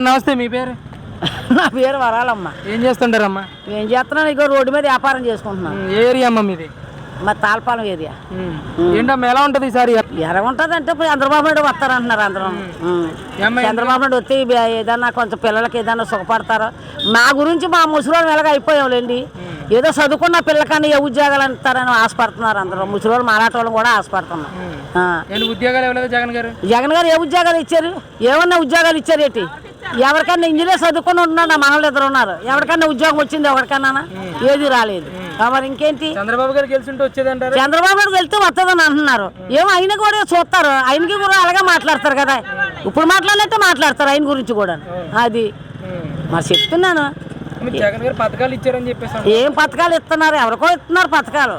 నమస్తే, మీ పేరు? నా పేరు వరాలమ్మ. ఏం చేస్తుంటారమ్మా? ఏం చేస్తున్నాను, ఇగో రోడ్డు మీద వ్యాపారం చేసుకుంటున్నాను. ఏ ఏరియా అమ్మ మీది? మా తాళపాలెం ఏరియా. ఏంటమ్మా ఎలా ఉంటుంది ఈసారి? ఎలా ఉంటుంది అంటే ఇప్పుడు చంద్రబాబు నాయుడు వస్తారంటున్నారు అందరం. చంద్రబాబు నాయుడు వస్తే ఏదన్నా కొంచెం పిల్లలకి ఏదన్నా సుఖపడతారో. మా గురించి మా ముసలివాళ్ళు ఎలాగ అయిపోయాంలేండి. ఏదో చదువుకున్న పిల్లకన్నా ఏ ఉద్యోగాలు అంటారని ఆశపడుతున్నారు అందరూ. ముసలివాళ్ళు మాలాటోళ్ళం కూడా ఆశపడుతున్నాం. ఉద్యోగాలు ఇవ్వలేదు జగన్ గారు? జగన్ గారు ఏ ఉద్యోగాలు ఇచ్చారు? ఏమన్నా ఉద్యోగాలు ఇచ్చారు ఏంటి? ఎవరికన్నా ఇంజనీర్ చదువుకుని ఉంటున్నాడు, మనల్ని ఇద్దరు ఉన్నారు. ఎవరికన్నా ఉద్యోగం వచ్చింది? ఎవరికన్నా ఏది రాలేదు. మరి ఇంకేంటి? చంద్రబాబు గారు గెలిచింటే వచ్చేదంటారు. చంద్రబాబు గారు వెళ్తే వస్తుందని అంటున్నారు. ఏమో ఆయన కూడా చూస్తారు, ఆయనకి కూడా అలాగే మాట్లాడతారు కదా. ఇప్పుడు మాట్లాడినట్టే మాట్లాడతారు ఆయన గురించి కూడా. అది మరి చెప్తున్నాను. జగన్ గారు పథకాలు ఇచ్చారని చెప్పేసి. ఏం పథకాలు ఇస్తున్నారు? ఎవరికో ఇస్తున్నారు పథకాలు.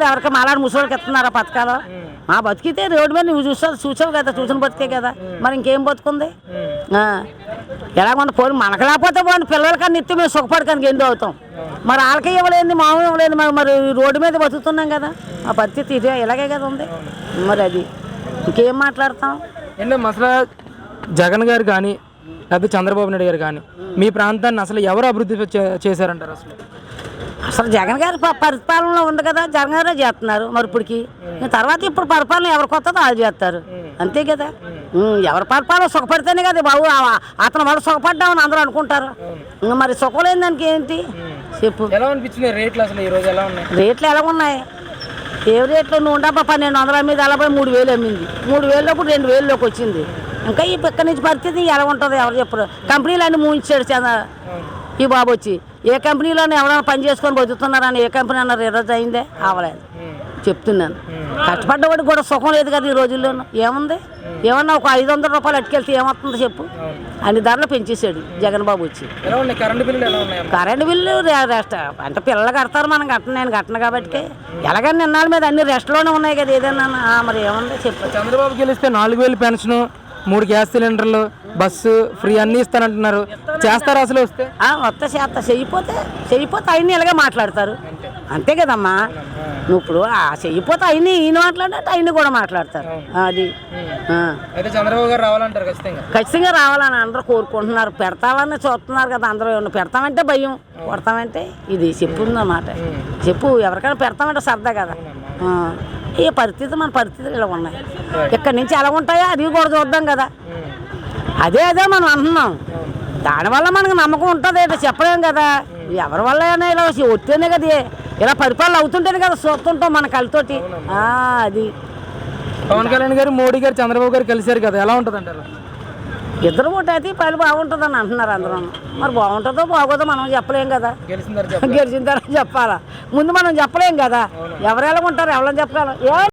ఎవరికి మాలాడు ముసలికి ఇస్తున్నారా పథకాలు? మా బతికితే రోడ్డు మీద నువ్వు చూసావు కదా, చూసిన బతికే కదా. మరి ఇంకేం బతుకుంది? ఎలాగొండ పోయి మనకు లేకపోతే పోనీ పిల్లలకన్నా ఇస్తే మేము సుఖపడకానికి ఎందుకు అవుతాం. మరి వాళ్ళకి ఇవ్వలేదు, మామూలు ఇవ్వలేదు. మరి రోడ్డు మీద బతుకుతున్నాం కదా. ఆ పరిస్థితి ఇదే ఇలాగే కదా ఉంది. మరి అది ఇంకేం మాట్లాడతాం? ఏంటో అసలు జగన్ గారు కానీ లేకపోతే చంద్రబాబు నాయుడు గారు కానీ మీ ప్రాంతాన్ని అసలు ఎవరు అభివృద్ధి చేశారంటారు? అసలు జగన్ గారి పరిపాలనలో ఉంది కదా, జగన్ గారే చేస్తున్నారు. మరి ఇప్పుడు పరిపాలన ఎవరికి వస్తుందో వాళ్ళు చేస్తారు, అంతే కదా. ఎవరి పరిపాలన సుఖపడితేనే కదా బాబు. అతను వాళ్ళు సుఖపడ్డామని అందరూ అనుకుంటారు. మరి సుఖం లేని దానికి ఏంటి చెప్పు? ఎలా అనిపించింది రేట్లు? అసలు ఈరోజు ఎలా ఉన్నాయి రేట్లు? ఎలా ఉన్నాయి? ఏ రేట్లు? 1200 మీద 3000 అమ్మింది. 3000లోపు 2000లోకి వచ్చింది. ఇంకా ఈ పక్క నుంచి పరిస్థితి ఎలా ఉంటుంది ఎవరు చెప్పరు. కంపెనీలు అన్నీ మూయించాడు ఈ బాబు వచ్చి. ఏ కంపెనీలోనే ఎవరైనా పని చేసుకొని బతుకుతున్నారని ఏ కంపెనీ అన్నారు? ఈరోజు అయిందే అవలేదు. చెప్తున్నాను, కష్టపడ్డవాడికి కూడా సుఖం లేదు కదా ఈ రోజుల్లోనూ. ఏముంది? ఏమన్నా ఒక 500 రూపాయలు అట్టుకెళ్తే ఏమవుతుందో చెప్పు. అన్ని ధరలు పెంచేసాడు జగన్ బాబు వచ్చి. కరెంటు బిల్లు అంటే పిల్లలు కడతారు, మనం నేను కట్టను కాబట్టి. ఎలాగని నిన్నాళ్ళ మీద అన్ని రెస్ట్లోనే ఉన్నాయి కదా. ఏదైనా మరి ఏముంది చెప్పు. చంద్రబాబు గెలిస్తే 4000 పెన్షన్, 3 గ్యాస్ సిలిండర్లు, బస్సు ఫ్రీ అన్నీ ఇస్తానంటున్నారు. చేస్తారు అసలు వస్తే? చేస్తా. చెయ్యిపోతే ఆయన్ని ఇలాగే మాట్లాడతారు, అంతే కదమ్మా. నువ్వు ఇప్పుడు చెయ్యిపోతే ఈయన మాట్లాడినట్టు ఆయన్ని కూడా మాట్లాడతారు. అది చంద్రబాబు గారు రావాలంటారు. ఖచ్చితంగా రావాలని అందరూ కోరుకుంటున్నారు. పెడతామని చూస్తున్నారు కదా అందరూ. పెడతామంటే భయం, కొడతామంటే ఇది చెప్పుందన్నమాట. చెప్పు, ఎవరికైనా పెడతామంటే సరదా కదా. ఈ పరిస్థితి మన పరిస్థితులు ఇలా ఉన్నాయి. ఇక్కడి నుంచి ఎలా ఉంటాయో అది కూడా చూద్దాం కదా. అదే మనం అంటున్నాం. దానివల్ల మనకు నమ్మకం ఉంటుంది ఏంటో చెప్పలేం కదా. ఎవరి వల్ల అయినా ఇలా వస్తేనే కదా, ఇలా పరిపాలన అవుతుంటేనే కదా చూస్తుంటాం మన కళ్ళతోటి. అది పవన్ కళ్యాణ్ గారు, మోడీ గారు, చంద్రబాబు గారు కలిశారు కదా, ఎలా ఉంటుంది అంటారు? ఇద్దరు ఒకటి అయితే పని బాగుంటుందని అంటున్నారు అందరూ. మరి బాగుంటుందో బాగోదో మనం చెప్పలేం కదా. గెలిచిన తర్వాత చెప్పాలా, ముందు మనం చెప్పలేం కదా. ఎవరు ఎలా ఉంటారు, ఎవరైనా చెప్పగలం.